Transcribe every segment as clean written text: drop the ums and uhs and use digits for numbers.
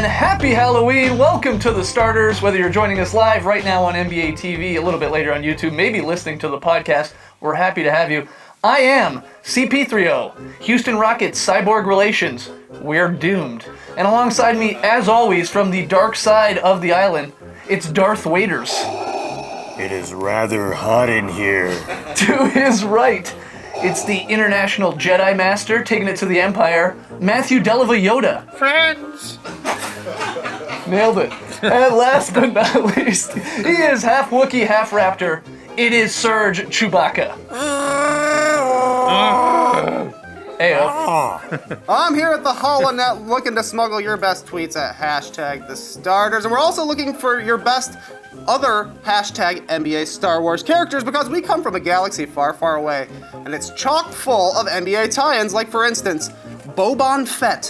and happy Halloween. Welcome to The Starters. Whether you're joining us live right now on NBA TV, a little bit later on YouTube, maybe listening to the podcast, we're happy to have you. I am CP3O, Houston Rockets Cyborg Relations. We're doomed. And alongside me, as always, from the dark side of the island, it's Darth Waiters. It is rather hot in here. To his right, it's the International Jedi Master taking it to the Empire, Matthew Deleva Yoda. Friends! Nailed it. And last but not least, he is half Wookiee, half Raptor. It is Serge Chewbacca. Heyo. I'm here at the HoloNet looking to smuggle your best tweets at hashtag the starters, and we're also looking for your best other hashtag NBA Star Wars characters because we come from a galaxy far, far away, and it's chock full of NBA tie-ins, like for instance, Boban Fett,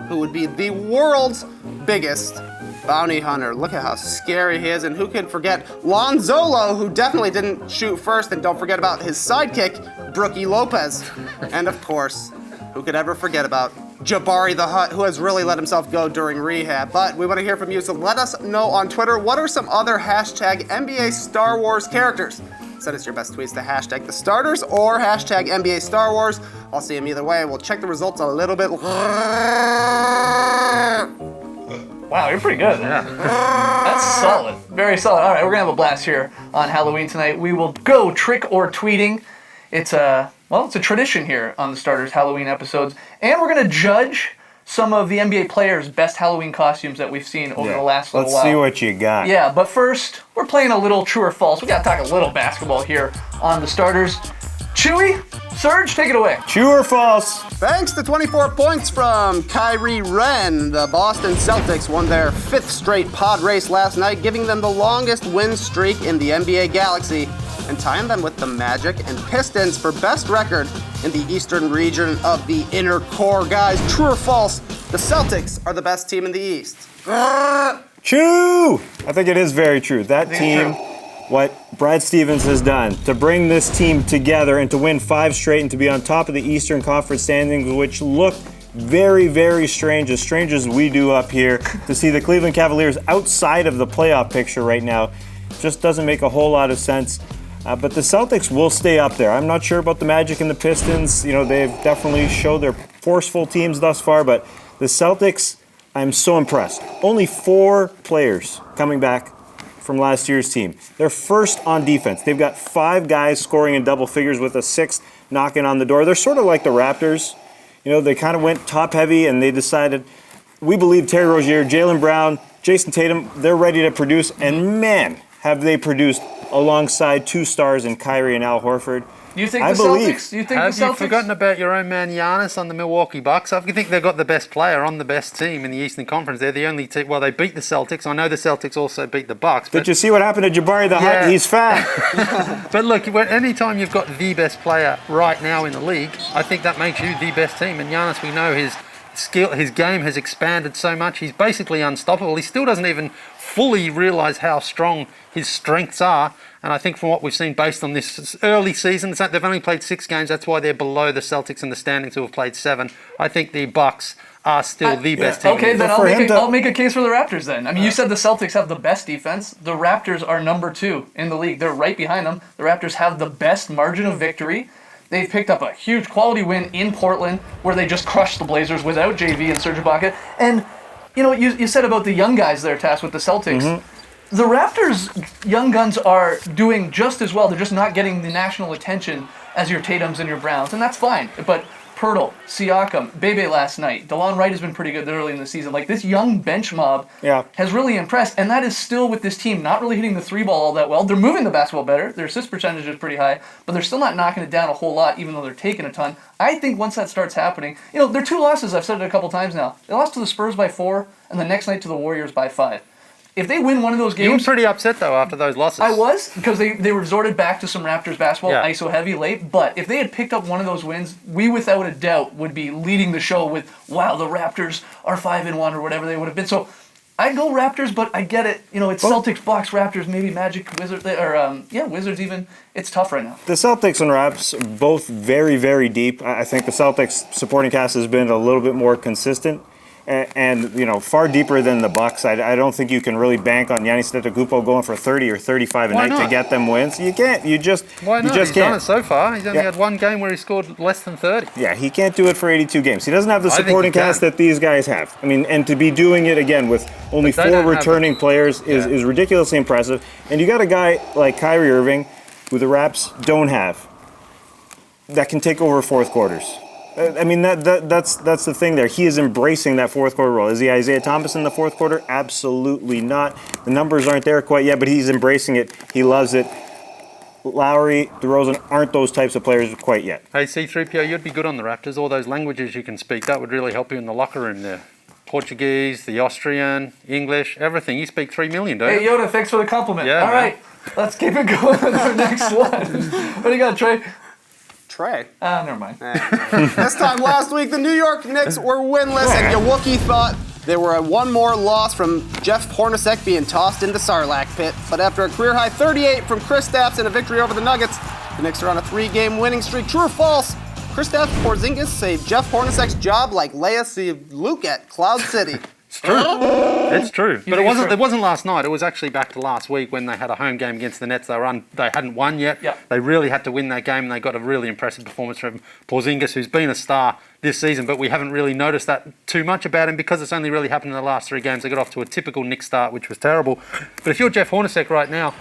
who would be the world's biggest bounty hunter. Look at how scary he is, and who can forget Lon Zolo, who definitely didn't shoot first, and don't forget about his sidekick, Brookie Lopez. And of course, who could ever forget about Jabari the Hutt, who has really let himself go during rehab. But we want to hear from you, so let us know on Twitter, what are some other hashtag NBA Star Wars characters? Send us your best tweets to hashtag the starters or hashtag NBA Star Wars. I'll see them either way. We'll check the results a little bit. Wow, you're pretty good. Yeah. That's solid. Very solid. All right, we're going to have a blast here on Halloween tonight. We will go trick or tweeting. It's a tradition here on the Starters Halloween episodes. And we're going to judge some of the NBA players' best Halloween costumes that we've seen over the last little while. Let's see what you got. Yeah, but first, we're playing a little true or false. We got to talk a little basketball here on the Starters. Chewy, Serge, take it away. True or false? Thanks to 24 points from Kyrie Wren, the Boston Celtics won their 5th straight pod race last night, giving them the longest win streak in the NBA Galaxy and tying them with the Magic and Pistons for best record in the Eastern region of the inner core. Guys, true or false, the Celtics are the best team in the East? True! I think it is very true. That team, what Brad Stevens has done to bring this team together and to win 5 straight and to be on top of the Eastern Conference standings, which look very, very strange as we do up here, to see the Cleveland Cavaliers outside of the playoff picture right now just doesn't make a whole lot of sense. But the Celtics will stay up there. I'm not sure about the Magic and the Pistons. You know, they've definitely showed they're forceful teams thus far, but the Celtics, I'm so impressed. Only 4 players coming back from last year's team. They're first on defense. They've got 5 guys scoring in double figures with a 6th knocking on the door. They're sort of like the Raptors. You know, they kind of went top heavy and they decided, we believe Terry Rozier, Jaylen Brown, Jason Tatum, they're ready to produce, and man, have they produced alongside 2 stars in Kyrie and Al Horford. You think the Celtics? Have you forgotten about your own man Giannis on the Milwaukee Bucks? I think they've got the best player on the best team in the Eastern Conference. They're the only team. Well, they beat the Celtics. I know the Celtics also beat the Bucks. Did you see what happened to Jabari the Hutt? He's fat. But look, anytime you've got the best player right now in the league, I think that makes you the best team. And Giannis, we know his skill, his game has expanded so much. He's basically unstoppable. He still doesn't even fully realize how strong his strengths are. And I think from what we've seen based on this early season, they've only played 6 games. That's why they're below the Celtics in the standings, who have played 7. I think the Bucks are still the best team. Okay, then I'll make a case for the Raptors then. I mean, you said the Celtics have the best defense. The Raptors are number 2 in the league. They're right behind them. The Raptors have the best margin of victory. They've picked up a huge quality win in Portland where they just crushed the Blazers without JV and Serge Ibaka. And, you know, you said about the young guys there, Tass, with the Celtics. Mm-hmm. The Raptors' young guns are doing just as well. They're just not getting the national attention as your Tatums and your Browns, and that's fine. But Pirtle, Siakam, Bebe last night, DeLon Wright has been pretty good early in the season. Like, this young bench mob has really impressed, and that is still with this team not really hitting the 3-ball all that well. They're moving the basketball better. Their assist percentage is pretty high, but they're still not knocking it down a whole lot, even though they're taking a ton. I think once that starts happening, you know, their 2 losses, I've said it a couple times now. They lost to the Spurs by 4, and the next night to the Warriors by 5. If they win one of those games... You were pretty upset, though, after those losses. I was, because they resorted back to some Raptors basketball, ISO heavy late. But if they had picked up one of those wins, we without a doubt would be leading the show with, wow, the Raptors are 5-1 or whatever they would have been. So I'd go Raptors, but I get it. You know, it's Celtics, Bucks, Raptors, maybe Magic, Wizards, or Wizards even. It's tough right now. The Celtics and Raps, both very, very deep. I think the Celtics supporting cast has been a little bit more consistent. and far deeper than the Bucks. I don't think you can really bank on Giannis Antetokounmpo going for 30 or 35 a Why night to not? get them wins. You can't. You just Why not? You just He's done can't. it so far. He's only Yeah. had one game where he scored less than 30. Yeah, he can't do it for 82 games. He doesn't have the I think he supporting can. cast that these guys have. I mean, and to be doing it again with only But they 4 don't have returning players is ridiculously impressive. And you got a guy like Kyrie Irving, who the Raps don't have, that can take over fourth quarters. I mean, that's the thing there. He is embracing that fourth quarter role. Is he Isaiah Thomas in the fourth quarter? Absolutely not. The numbers aren't there quite yet, but he's embracing it. He loves it. Lowry, DeRozan aren't those types of players quite yet. Hey, C3PO, you'd be good on the Raptors. All those languages you can speak, that would really help you in the locker room there. Portuguese, the Austrian, English, everything. You speak 3 million, don't Hey you? Yoda, thanks for the compliment. Yeah, All man. right, let's keep it going with our next one. What do you got, Trey? Trey. Never mind. This time last week, the New York Knicks were winless, and Milwaukee thought they were one more loss from Jeff Hornacek being tossed into Sarlacc pit. But after a career-high 38 from Kristaps and a victory over the Nuggets, the Knicks are on a 3-game winning streak. True or false? Kristaps Porzingis saved Jeff Hornacek's job like Leia saved Luke at Cloud City. It's true. It's true. But think it it's wasn't. true? It wasn't last night. It was actually back to last week when they had a home game against the Nets. They hadn't won yet. Yep. They really had to win that game, and they got a really impressive performance from Porzingis, who's been a star this season. But we haven't really noticed that too much about him because it's only really happened in the last 3 games. They got off to a typical Knicks start, which was terrible. But if you're Jeff Hornacek right now,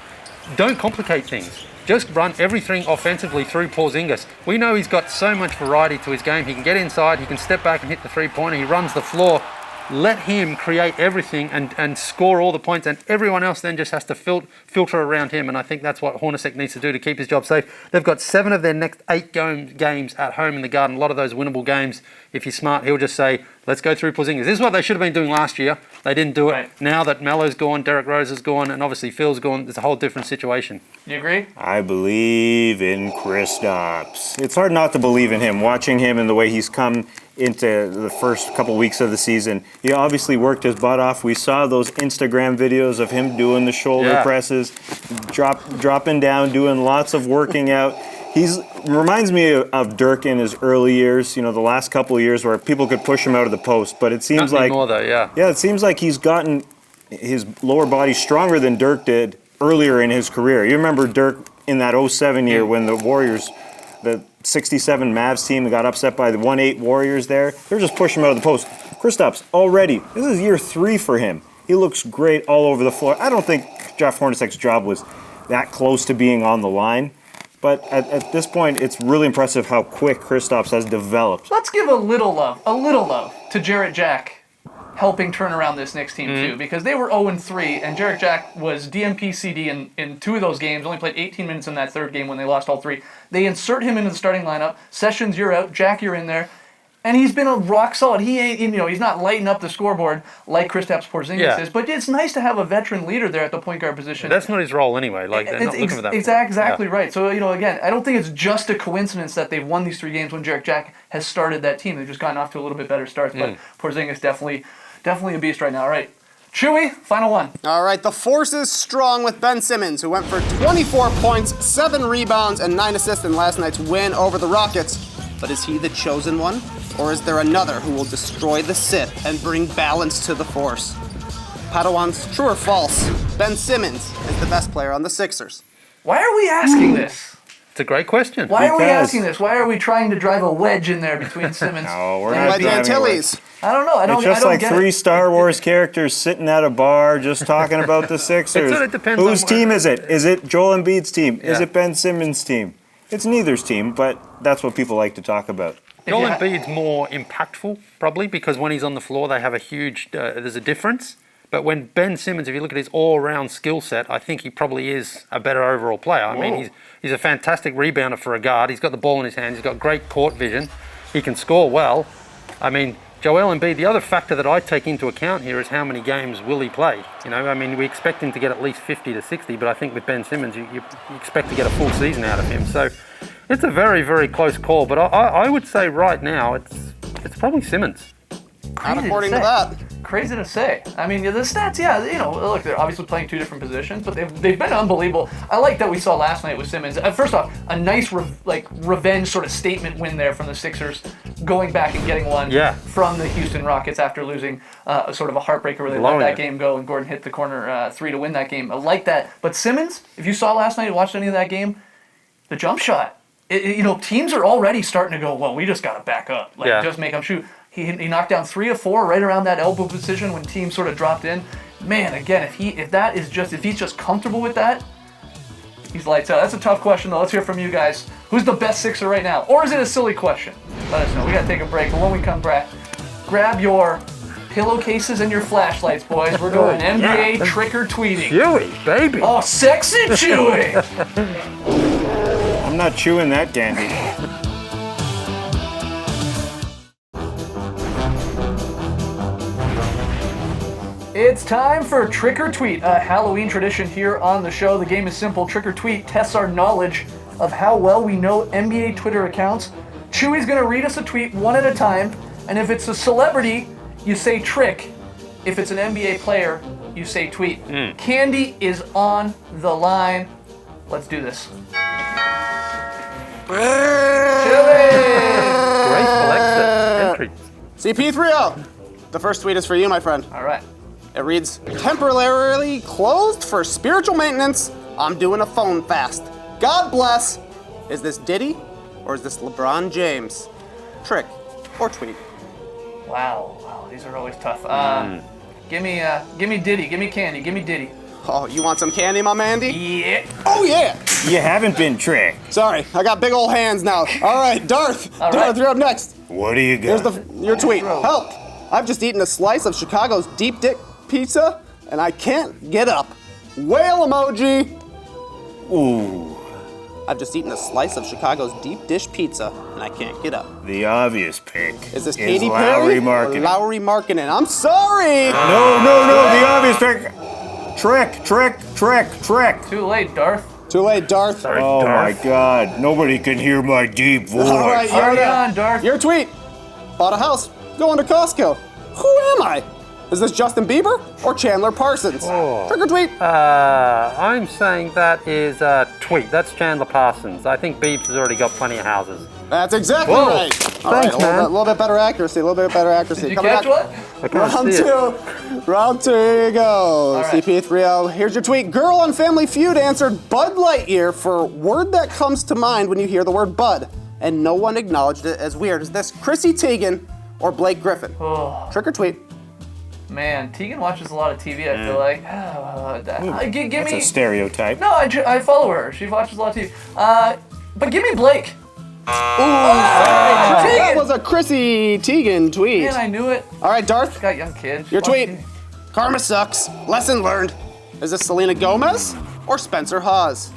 don't complicate things. Just run everything offensively through Porzingis. We know he's got so much variety to his game. He can get inside, he can step back and hit the three-pointer, he runs the floor. Let him create everything and score all the points, and everyone else then just has to filter around him. And I think that's what Hornacek needs to do to keep his job safe. They've got 7 of their next 8 games at home in the Garden. A lot of those winnable games. If he's smart, he'll just say, let's go through Porzingis. This is what they should have been doing last year. They didn't do it. Right. Now that Melo's gone, Derrick Rose is gone, and obviously Phil's gone, it's a whole different situation. You agree? I believe in Kristaps. It's hard not to believe in him, watching him and the way he's come into the first couple weeks of the season. He obviously worked his butt off. We saw those Instagram videos of him doing the shoulder Yeah. presses, dropping down, doing lots of working out. He's reminds me of Dirk in his early years, the last couple of years where people could push him out of the post. But it seems Not like anymore though, yeah. it seems like he's gotten his lower body stronger than Dirk did earlier in his career. You remember Dirk in that 07 year when the Warriors, the 67 Mavs team got upset by the 1-8 Warriors there. They're just pushing him out of the post. Kristaps, already, this is year 3 for him. He looks great all over the floor. I don't think Jeff Hornacek's job was that close to being on the line. But at this point, it's really impressive how quick Kristaps has developed. Let's give a little love to Jarrett Jack helping turn around this Knicks team too, because they were 0-3, and Jarrett Jack was DMP CD in 2 of those games, only played 18 minutes in that 3rd game when they lost all 3. They insert him into the starting lineup. Sessions, you're out. Jack, you're in there. And he's been a rock solid. He ain't, he's not lighting up the scoreboard like Kristaps Porzingis is, but it's nice to have a veteran leader there at the point guard position. That's not his role anyway. Like, they're not looking for that. Exactly right. So, again, I don't think it's just a coincidence that they've won these 3 games when Jarrett Jack has started that team. They've just gotten off to a little bit better starts, but Porzingis definitely a beast right now. All right. Chewy, final one. All right, the force is strong with Ben Simmons, who went for 24 points, 7 rebounds, and 9 assists in last night's win over the Rockets. But is he the chosen one? Or is there another who will destroy the Sith and bring balance to the force? Padawans, true or false? Ben Simmons is the best player on the Sixers. Why are we asking this? It's a great question. Why are we Because- asking this? Why are we trying to drive a wedge in there between Simmons? No, we're and not Wedge driving Antilles. I don't know. I don't. It's just I don't like get 3 it. Star Wars characters sitting at a bar just talking about the Sixers. It depends Whose on team is it? Is it Joel Embiid's team? Is Yeah. it Ben Simmons' team? It's neither's team, but that's what people like to talk about. Joel you ha- Embiid's more impactful, probably, because when he's on the floor, they have a huge, there's a difference. But when Ben Simmons, if you look at his all-round skill set, I think he probably is a better overall player. I mean, he's a fantastic rebounder for a guard. He's got the ball in his hands. He's got great court vision. He can score well. I mean, Joel Embiid, the other factor that I take into account here is how many games will he play? I mean, we expect him to get at least 50 to 60, but I think with Ben Simmons, you expect to get a full season out of him. So it's a very, very close call. But I would say right now, it's probably Simmons. Not Crazy according to say. that. crazy to say. I mean, the stats, yeah, look, they're obviously playing two different positions, but they've been unbelievable. I like that we saw last night with Simmons. First off, a nice revenge sort of statement win there from the Sixers, going back and getting one from the Houston Rockets after losing sort of a heartbreaker where they let that game go and Gordon hit the corner three to win that game. I like that. But Simmons, if you saw last night and watched any of that game, the jump shot. Teams are already starting to go, well, we just got to back up. Just make them shoot. He knocked down 3 of 4 right around that elbow position when teams sort of dropped in. Man, again, if he's just comfortable with that, he's lights out. That's a tough question, though. Let's hear from you guys. Who's the best Sixer right now? Or is it a silly question? Let us know. We got to take a break. But when we come back, grab your pillowcases and your flashlights, boys. We're going NBA trick or tweeting. Chewy, baby. Oh, sexy Chewy. I'm not chewing that candy. It's time for Trick or Tweet, a Halloween tradition here on the show. The game is simple. Trick or Tweet tests our knowledge of how well we know NBA Twitter accounts. Chewy's going to read us a tweet one at a time, and if it's a celebrity, you say trick. If it's an NBA player, you say tweet. Candy is on the line. Let's do this. Chewy! Graceful exit. Entry. CP3O. The first tweet is for you, my friend. All right. It reads, temporarily closed for spiritual maintenance. I'm doing a phone fast. God bless. Is this Diddy or is this LeBron James? Trick or tweet? Wow, these are always tough. Give me Diddy, give me candy, give me Diddy. Oh, you want some candy, my Mandy? Yeah. Oh, yeah. You haven't been tricked. Sorry, I got big old hands now. All right, Darth. Darth, you're up next. What do you got? Here's your tweet. Help. I've just eaten a slice of Chicago's deep dish pizza, and I can't get up. Whale emoji. Ooh. I've just eaten a slice of Chicago's deep dish pizza, and I can't get up. The obvious pick Is this Katy Lowry Perry Marketing. or Lowry Marketing? I'm sorry. No, the obvious pick. Trick. Too late, Darth. Too late, Darth. Sorry, Oh my Darth. God, nobody can hear my deep voice. All right, Party Yoda. on, Darth. Your tweet. Bought a house. Going to Costco. Who am I? Is this Justin Bieber or Chandler Parsons? Trick or tweet. I'm saying that is a tweet. That's Chandler Parsons. I think Biebs has already got plenty of houses. That's exactly Whoa. right. All Thanks, right, man. a little bit better accuracy. Did you catch what? I can't Round see it. two. Round two, here you go. All right. CP3O. Here's your tweet. Girl on Family Feud answered Bud Lightyear for word that comes to mind when you hear the word Bud, and no one acknowledged it as weird. Is this Chrissy Teigen or Blake Griffin? Trick or tweet. Man, Tegan watches a lot of TV, I feel like. Give That's me... a stereotype. No, I follow her. She watches a lot of TV. But give me Blake. That Teigen. was a Chrissy Teigen tweet. Man, I knew it. All right, Darth. Got young kids. Your Watch tweet. TV. Karma sucks. Lesson learned. Is this Selena Gomez or Spencer Hawes?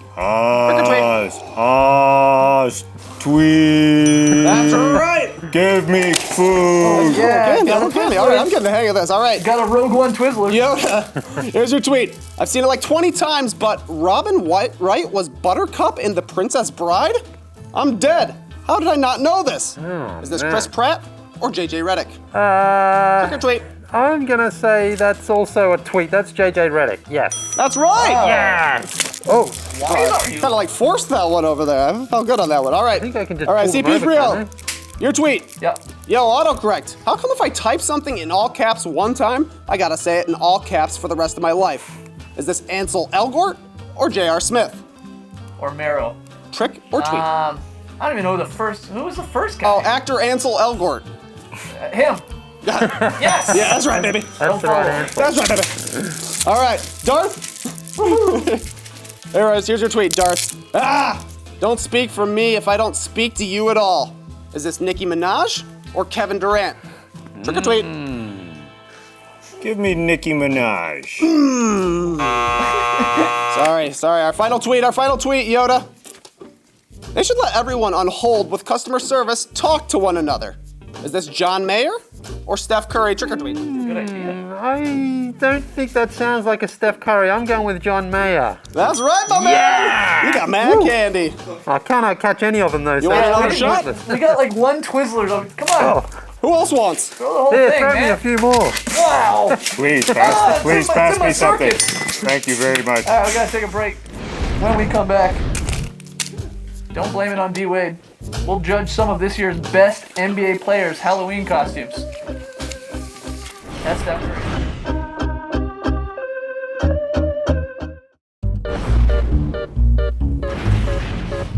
Oz, tweet. That's right. Give me food. Candy, got a candy. All right, I'm getting the hang of this. All right. Got a Rogue One Twizzler. Yoda, here's your tweet. I've seen it like 20 times, but Robin Wright was Buttercup in The Princess Bride? I'm dead. How did I not know this? Is this Chris Pratt or JJ Redick? Trick or tweet. I'm gonna say that's also a tweet. That's JJ Redick. Yes. That's right. Yes. Oh, Kind of like forced that one over there. I felt good on that one. All right. I think I can just. All right, pull them over, can't CP3O. Your tweet. Yep. Yo, autocorrect. How come if I type something in all caps one time, I gotta say it in all caps for the rest of my life? Is this Ansel Elgort or J.R. Smith? Or Marrow. Trick or tweet? I don't even know who was the first guy? Oh, actor Ansel Elgort. Him. Yes. Yeah, that's right, baby. That's the right answer. That's right, baby. All right, Darth. There it is. Here's your tweet, Darth. Don't speak for me if I don't speak to you at all. Is this Nicki Minaj or Kevin Durant? Trick or tweet. Give me Nicki Minaj. Sorry. Our final tweet, Yoda. They should let everyone on hold with customer service talk to one another. Is this John Mayer or Steph Curry? Trick or tweet. Good idea. I don't think that sounds like a Steph Curry. I'm going with John Mayer. That's right, my man. You got mad candy. I cannot catch any of them though. You want another it's shot? pointless. We got like one Twizzler. Come on. Who else wants? Throw the whole Yeah, thing, throw me a man. few more. Wow. Please Ah, pass, it's please in my- pass it's in my me something. circuit. Thank you very much. All right, we gotta take a break. When we come back, don't blame it on D Wade. We'll judge some of this year's best NBA players' Halloween costumes. That's step 3.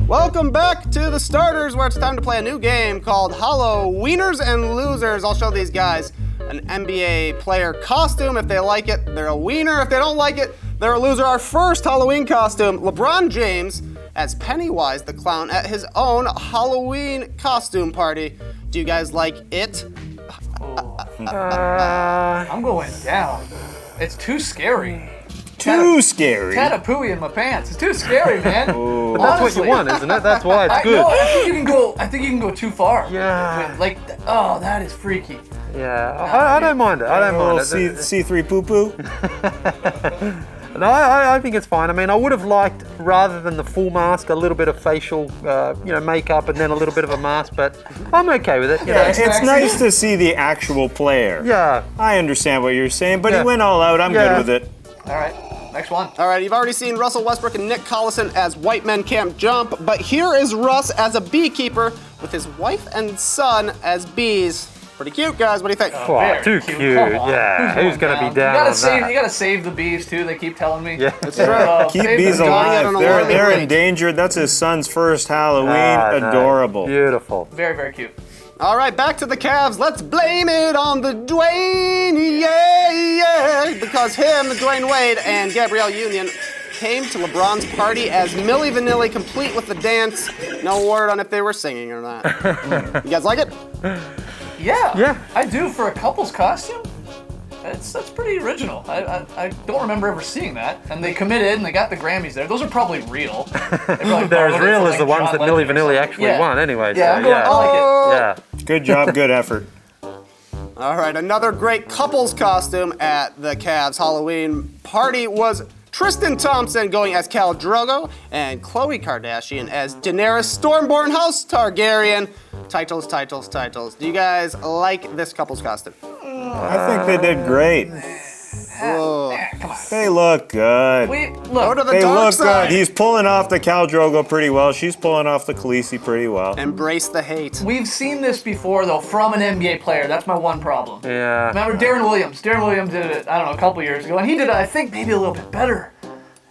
Welcome back to the starters, where it's time to play a new game called Halloweeners and Losers. I'll show these guys an NBA player costume. If they like it, they're a wiener. If they don't like it, they're a loser. Our first Halloween costume, LeBron James as Pennywise the Clown at his own Halloween costume party. Do you guys like it? I'm going down. It's too scary. Too scary. Tatapooey in my pants. It's too scary, man. That's what you want, isn't it? That's why it's good. No, I think you can go. I think you can go too far. Yeah. Like, oh, that is freaky. Yeah, I don't mind it. I don't mind it. C3 poo poo. No, I think it's fine. I mean, I would have liked, rather than the full mask, a little bit of facial, makeup and then a little bit of a mask, but I'm okay with it. You know. It's nice to see the actual player. Yeah. I understand what you're saying, but Yeah. he went all out. I'm Yeah. good with it. All right, next one. All right, you've already seen Russell Westbrook and Nick Collison as White Men Can't Jump, but here is Russ as a beekeeper with his wife and son as bees. Pretty cute, guys. What do you think? Oh, Very too cute. cute. Come on. Yeah. Who's gonna be down You gotta on save. that? You gotta save the bees too. They keep telling me. Yeah. Keep save bees them. Going out alive. on a They're long break. endangered. That's his son's first Halloween. Ah, no. Adorable. Beautiful. Very, very cute. All right, back to the Cavs. Let's blame it on the Dwayne, yeah. Because him, Dwayne Wade, and Gabrielle Union came to LeBron's party as Milli Vanilli, complete with the dance. No word on if they were singing or not. You guys like it? Yeah. Yeah. I do for a couple's costume. That's pretty original. I don't remember ever seeing that. And they committed and they got the Grammys there. Those are probably real. They're as real as the ones that Milli Vanilli actually won anyway. Yeah, so, I'm going, I like it. Yeah. Good job. Good effort. All right, another great couple's costume at the Cavs Halloween party was Tristan Thompson going as Khal Drogo and Khloe Kardashian as Daenerys Stormborn House Targaryen. Titles, titles, titles. Do you guys like this couple's costume? I think they did great. Whoa. Come on. They look good. Go to the They dark look side. good. He's pulling off the Khal Drogo pretty well. She's pulling off the Khaleesi pretty well. Embrace the hate. We've seen this before, though, from an NBA player. That's my one problem. Yeah. Remember Darren Williams? Darren Williams did it, I don't know, a couple years ago, and he did it, I think, maybe a little bit better.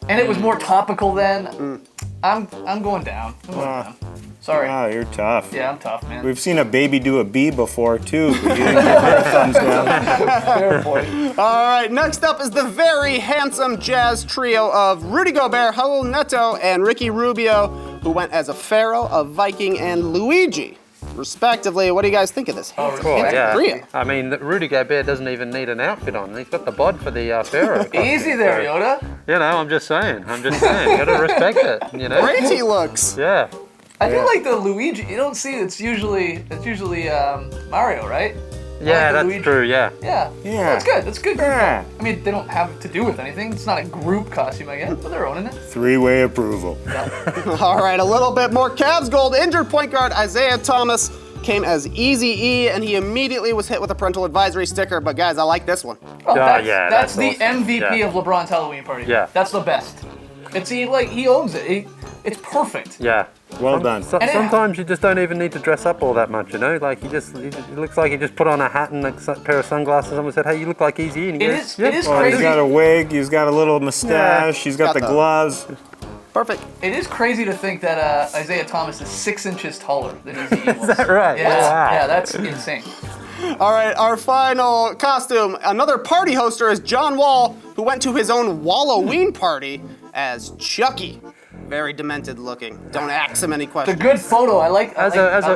And it was more topical then. I'm going down. I'm going down. Sorry. Wow, you're tough. Yeah, I'm tough, man. We've seen a baby do a bee before, too, but you didn't give her a thumbs down. Fair point. All right, next up is the very handsome jazz trio of Rudy Gobert, Raul Neto, and Ricky Rubio, who went as a Pharaoh, a Viking, and Luigi, respectively. What do you guys think of this? Oh, Yeah. Trio. I mean, Rudy Gobert doesn't even need an outfit on. He's got the bod for the Pharaoh. costume. Easy there, So, Yoda. You know, I'm just saying. Gotta respect it, you know? Great he looks. Yeah. I feel like the Luigi, you don't see, it's usually Mario, right? Yeah, the that's Luigi. true, yeah. Yeah. Yeah. That's good. That's good. Yeah. I mean, they don't have to do with anything. It's not a group costume, I guess, but they're owning it. Three-way approval. All right, a little bit more Cavs gold. Injured point guard Isaiah Thomas came as Eazy-E, and he immediately was hit with a parental advisory sticker. But guys, I like this one. Oh, that's, yeah, that's that's the awesome. MVP Yeah. of LeBron's Halloween party. Yeah. That's the best. He owns it. It's perfect. Yeah. Well done. And it- Sometimes you just don't even need to dress up all that much, you know? Like, he looks like he just put on a hat and a pair of sunglasses and someone said, hey, you look like Easy. And he It goes, is- yeah. it is Oh, crazy. he's got a wig. He's got a little mustache. He's got Got the the- gloves. Perfect. It is crazy to think that Isaiah Thomas is 6 inches taller than Eazy-E was. Is that right? Yeah, Wow. yeah, that's insane. All right, our final costume. Another party hoster is John Wall, who went to his own Walloween party as Chucky. Very demented looking. Don't ask him any The questions. good photo. I like.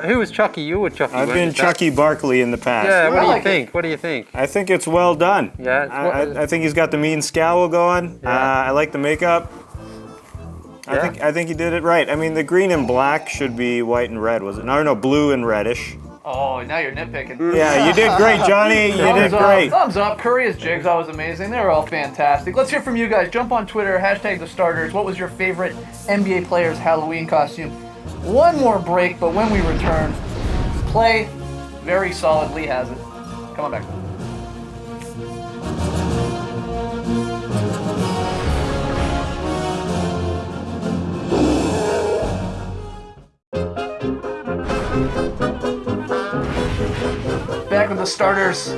Who was Chucky? You were Chucky. I've weren't been you? Chucky Barkley in the past. Yeah, what I do you like it. think? What do you think? I think it's well done. Yeah, it's I think he's got the mean scowl going. Yeah. I like the makeup. Yeah. I think he did it right. I mean, the green and black should be white and red, was it? No, blue and reddish. Oh, now you're nitpicking. Yeah, you did great, Johnny. You did Thumbs up, great. thumbs up. Curry as Jigsaw was amazing. They were all fantastic. Let's hear from you guys. Jump on Twitter, hashtag the starters. What was your favorite NBA player's Halloween costume? One more break, but when we return, play Very solid. Lee has it. Come on back. Back with the starters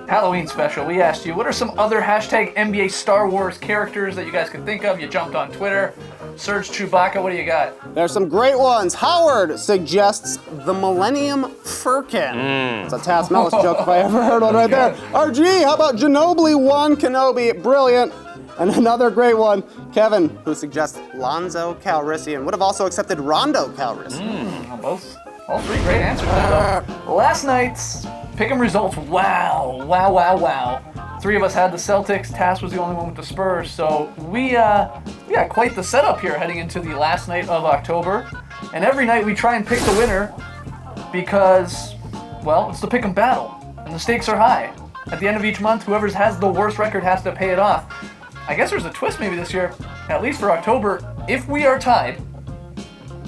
Halloween special. We asked you, what are some other hashtag NBA Star Wars characters that you guys can think of? You jumped on Twitter, searched Chewbacca. What do you got? There's some great ones. Howard suggests the Millennium Firkin. It's a Taz Mellis joke if I ever heard one right there. RG, how about Ginobili 1 Kenobi? Brilliant. And another great one, Kevin, who suggests Lonzo Calrissian. Would have also accepted Rondo Calrissian. All three great answers there, though. Last night's pick'em results. Wow. Three of us had the Celtics. Taz was the only one with the Spurs. So we got quite the setup here heading into the last night of October. And every night we try and pick the winner because, well, it's the pick'em battle. And the stakes are high. At the end of each month, whoever has the worst record has to pay it off. I guess there's a twist maybe this year, at least for October. If we are tied,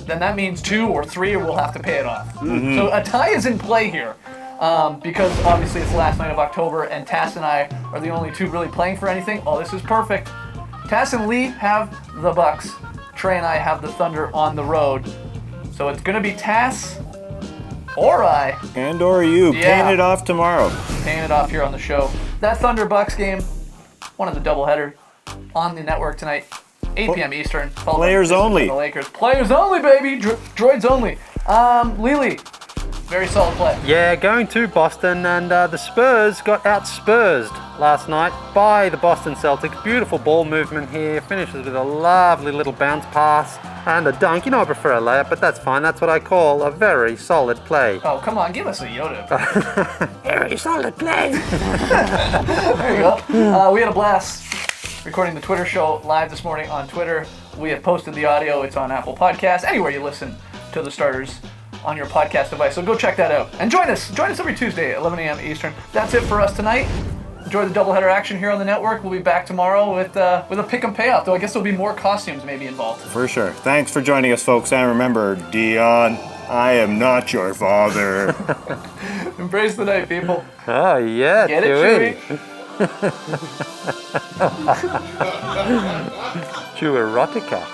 then that means 2 or 3 will have to pay it off. So a tie is in play here. Because obviously it's the last night of October and Tass and I are the only two really playing for anything. Oh, this is perfect. Tass and Lee have the Bucks. Trey and I have the Thunder on the road. So it's going to be Tass or I. And or you. Yeah. Paying it off tomorrow. Paying it off here on the show. That Thunder Bucks game, one of the doubleheader on the network tonight. 8 p.m. Eastern. Players only. The Lakers. Players only, baby. Droids only. Lily, very solid play. Yeah, going to Boston, and the Spurs got out-Spursed last night by the Boston Celtics. Beautiful ball movement here. Finishes with a lovely little bounce pass and a dunk. You know, I prefer a layup, but that's fine. That's what I call a very solid play. Oh, come on. Give us a Yoda. Very solid play. There you go. We had a blast recording the Twitter show live this morning on Twitter. We have posted the audio. It's on Apple Podcasts, anywhere you listen to the starters on your podcast device. So go check that out. And join us. Join us every Tuesday at 11 a.m. Eastern. That's it for us tonight. Enjoy the doubleheader action here on the network. We'll be back tomorrow with a pick and payout, though I guess there'll be more costumes maybe involved. For sure. Thanks for joining us, folks. And remember, Dion, I am not your father. Embrace the night, people. Oh, yeah. Get it, Chewy. Chewy? Chew erotica.